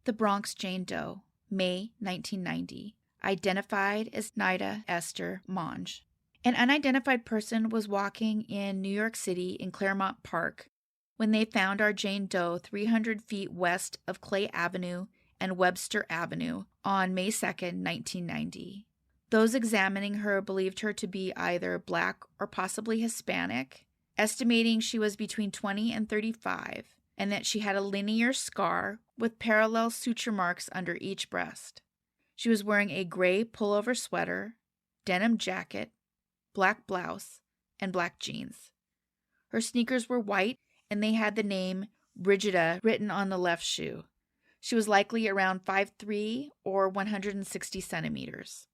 The Bronx Jane Doe, May 1990. Identified as Neida Esther Monge. An unidentified person was walking in New York City in Claremont Park when they found our Jane Doe 300 feet west of Clay Avenue and Webster Avenue on May 2nd, 1990. Those examining her believed her to be either Black or possibly Hispanic, estimating she was between 20 and 35, and that she had a linear scar with parallel suture marks under each breast. She was wearing a gray pullover sweater, denim jacket, black blouse, and black jeans. Her sneakers were white, and they had the name Brigida written on the left shoe. She was likely around 5'3" or 160 centimeters.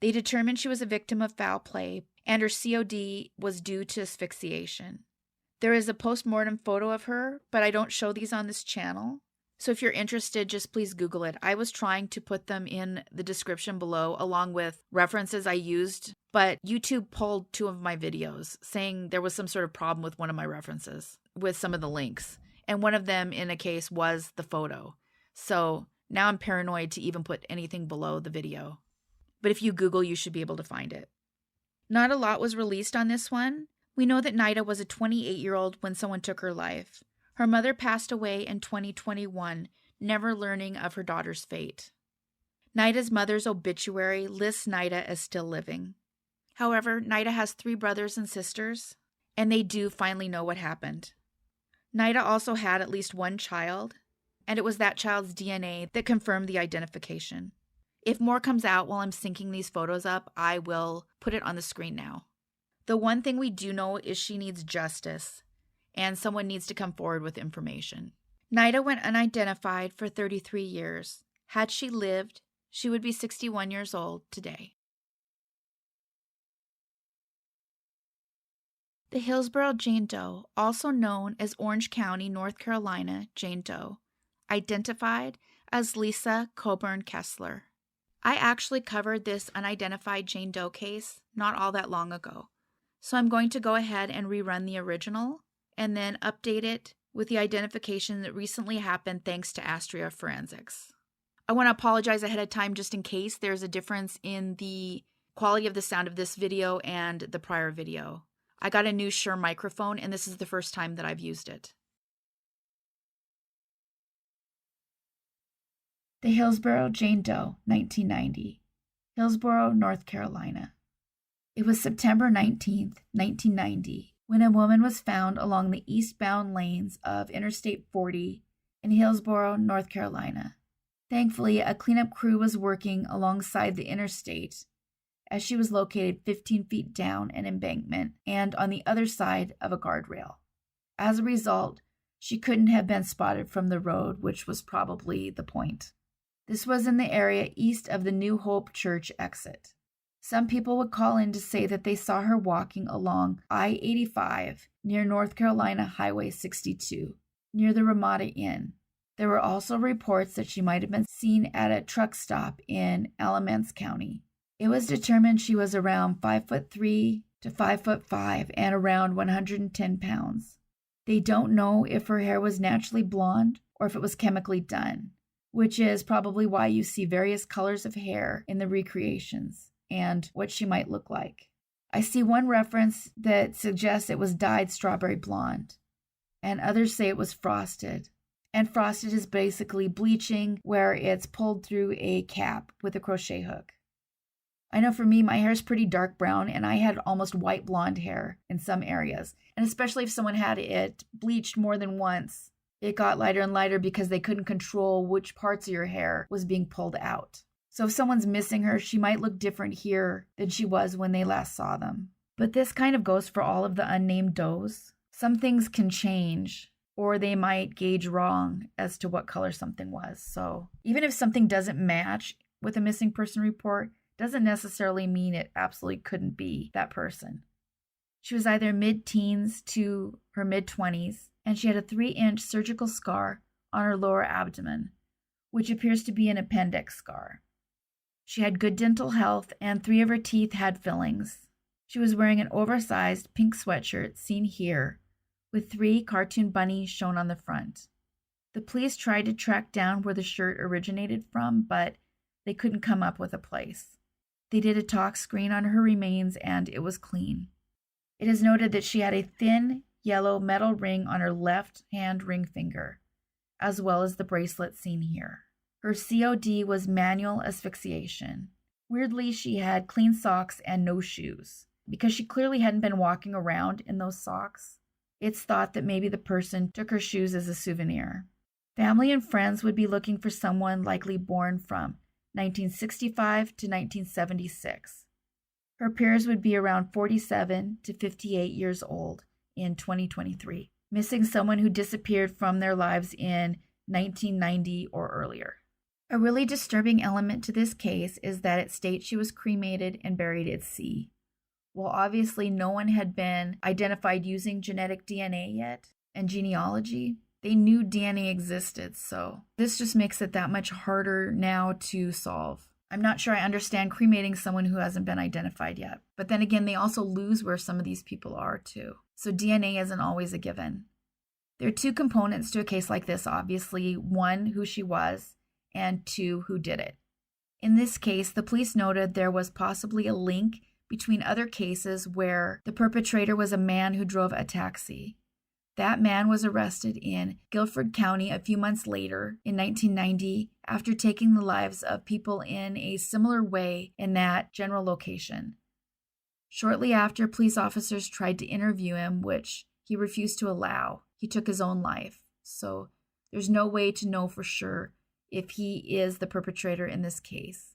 They determined she was a victim of foul play, and her COD was due to asphyxiation. There is a post-mortem photo of her, but I don't show these on this channel. So if you're interested, just please Google it. I was trying to put them in the description below along with references I used, but YouTube pulled 2 of my videos saying there was some sort of problem with one of my references with some of the links. And one of them in a case was the photo. So now I'm paranoid to even put anything below the video. But if you Google, you should be able to find it. Not a lot was released on this one. We know that Neida was a 28-year-old when someone took her life. Her mother passed away in 2021, never learning of her daughter's fate. Naida's mother's obituary lists Neida as still living. However, Neida has 3 brothers and sisters, and they do finally know what happened. Neida also had at least 1 child, and it was that child's DNA that confirmed the identification. If more comes out while I'm syncing these photos up, I will put it on the screen now. The one thing we do know is she needs justice, and someone needs to come forward with information. Neida went unidentified for 33 years. Had she lived, she would be 61 years old today. The Hillsboro Jane Doe, also known as Orange County, North Carolina Jane Doe, identified as Lisa Coburn-Kesler. I actually covered this unidentified Jane Doe case not all that long ago, so I'm going to go ahead and rerun the original and then update it with the identification that recently happened thanks to Astria Forensics. I want to apologize ahead of time just in case there's a difference in the quality of the sound of this video and the prior video. I got a new Shure microphone, and this is the first time that I've used it. The Hillsboro Jane Doe, 1990. Hillsboro, North Carolina. It was September 19th, 1990, when a woman was found along the eastbound lanes of Interstate 40 in Hillsboro, North Carolina. Thankfully, a cleanup crew was working alongside the interstate as she was located 15 feet down an embankment and on the other side of a guardrail. As a result, she couldn't have been spotted from the road, which was probably the point. This was in the area east of the New Hope Church exit. Some people would call in to say that they saw her walking along I-85 near North Carolina Highway 62, near the Ramada Inn. There were also reports that she might have been seen at a truck stop in Alamance County. It was determined she was around 5'3" to 5'5" and around 110 pounds. They don't know if her hair was naturally blonde or if it was chemically done, which is probably why you see various colors of hair in the recreations and what she might look like. I see one reference that suggests it was dyed strawberry blonde, and others say it was frosted. And frosted is basically bleaching where it's pulled through a cap with a crochet hook. I know for me, my hair is pretty dark brown, and I had almost white blonde hair in some areas. And especially if someone had it bleached more than once, it got lighter and lighter because they couldn't control which parts of your hair was being pulled out. So if someone's missing her, she might look different here than she was when they last saw them. But this kind of goes for all of the unnamed does. Some things can change, or they might gauge wrong as to what color something was. So even if something doesn't match with a missing person report, doesn't necessarily mean it absolutely couldn't be that person. She was either mid-teens to her mid-20s, and she had a 3-inch surgical scar on her lower abdomen, which appears to be an appendix scar. She had good dental health, and 3 of her teeth had fillings. She was wearing an oversized pink sweatshirt, seen here, with 3 cartoon bunnies shown on the front. The police tried to track down where the shirt originated from, but they couldn't come up with a place. They did a tox screen on her remains and it was clean. It is noted that she had a thin, yellow metal ring on her left hand ring finger, as well as the bracelet seen here. Her COD was manual asphyxiation. Weirdly, she had clean socks and no shoes. Because she clearly hadn't been walking around in those socks, it's thought that maybe the person took her shoes as a souvenir. Family and friends would be looking for someone likely born from 1965 to 1976. Her peers would be around 47 to 58 years old in 2023, missing someone who disappeared from their lives in 1990 or earlier. A really disturbing element to this case is that it states she was cremated and buried at sea. While obviously no one had been identified using genetic DNA yet and genealogy, they knew DNA existed, so this just makes it that much harder now to solve. I'm not sure I understand cremating someone who hasn't been identified yet. But then again, they also lose where some of these people are too. So DNA isn't always a given. There are two components to a case like this, obviously. One, who she was, and two, who did it. In this case, the police noted there was possibly a link between other cases where the perpetrator was a man who drove a taxi. That man was arrested in Guilford County a few months later in 1990 after taking the lives of people in a similar way in that general location. Shortly after, police officers tried to interview him, which he refused to allow. He took his own life. So there's no way to know for sure if he is the perpetrator in this case.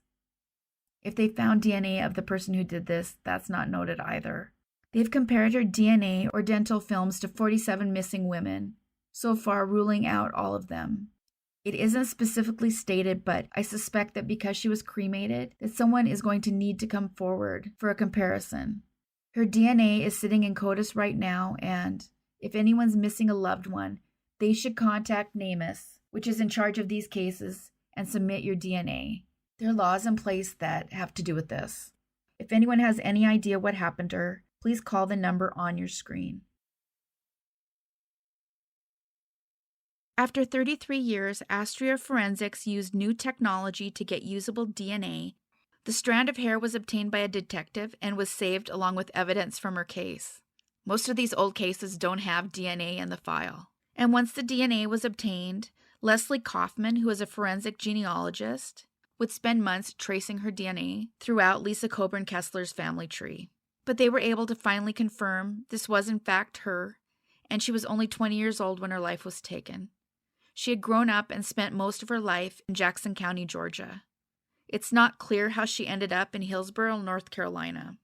If they found DNA of the person who did this, that's not noted either. They've compared her DNA or dental films to 47 missing women, so far ruling out all of them. It isn't specifically stated, but I suspect that because she was cremated, that someone is going to need to come forward for a comparison. Her DNA is sitting in CODIS right now, and if anyone's missing a loved one, they should contact NamUs, which is in charge of these cases, and submit your DNA. There are laws in place that have to do with this. If anyone has any idea what happened to her, please call the number on your screen. After 33 years, Astria Forensics used new technology to get usable DNA. The strand of hair was obtained by a detective and was saved along with evidence from her case. Most of these old cases don't have DNA in the file. And once the DNA was obtained, Leslie Kaufman, who is a forensic genealogist, would spend months tracing her DNA throughout Lisa Coburn-Kessler's family tree. But they were able to finally confirm this was in fact her, and she was only 20 years old when her life was taken. She had grown up and spent most of her life in Jackson County, Georgia. It's not clear how she ended up in Hillsboro, North Carolina.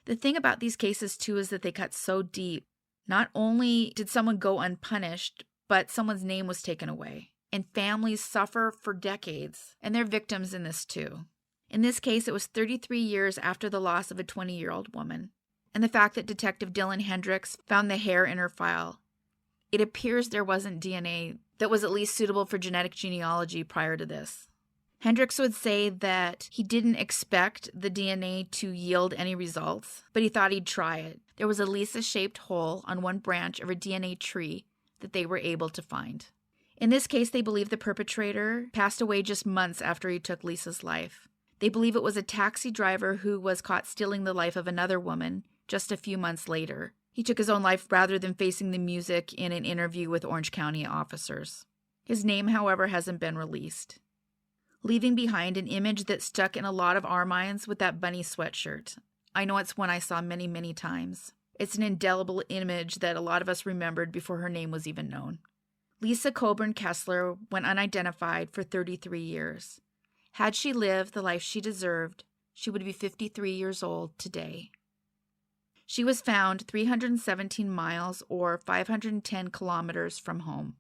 The thing about these cases, too, is that they cut so deep. Not only did someone go unpunished, but someone's name was taken away. And families suffer for decades, and they're victims in this, too. In this case, it was 33 years after the loss of a 20-year-old woman. And the fact that Detective Dylan Hendricks found the hair in her file, it appears there wasn't DNA that was at least suitable for genetic genealogy prior to this. Hendricks would say that he didn't expect the DNA to yield any results, but he thought he'd try it. There was a Lisa-shaped hole on one branch of a DNA tree that they were able to find. In this case, they believe the perpetrator passed away just months after he took Lisa's life. They believe it was a taxi driver who was caught stealing the life of another woman just a few months later. He took his own life rather than facing the music in an interview with Orange County officers. His name, however, hasn't been released, leaving behind an image that stuck in a lot of our minds with that bunny sweatshirt. I know it's one I saw many, many times. It's an indelible image that a lot of us remembered before her name was even known. Lisa Coburn-Kesler went unidentified for 33 years. Had she lived the life she deserved, she would be 53 years old today. She was found 317 miles or 510 kilometers from home.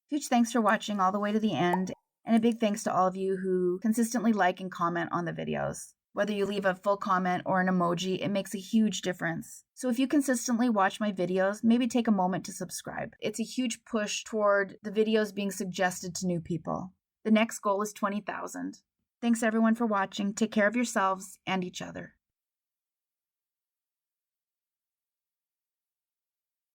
Huge thanks for watching all the way to the end, and a big thanks to all of you who consistently like and comment on the videos. Whether you leave a full comment or an emoji, it makes a huge difference. So if you consistently watch my videos, maybe take a moment to subscribe. It's a huge push toward the videos being suggested to new people. The next goal is 20,000. Thanks everyone for watching. Take care of yourselves and each other.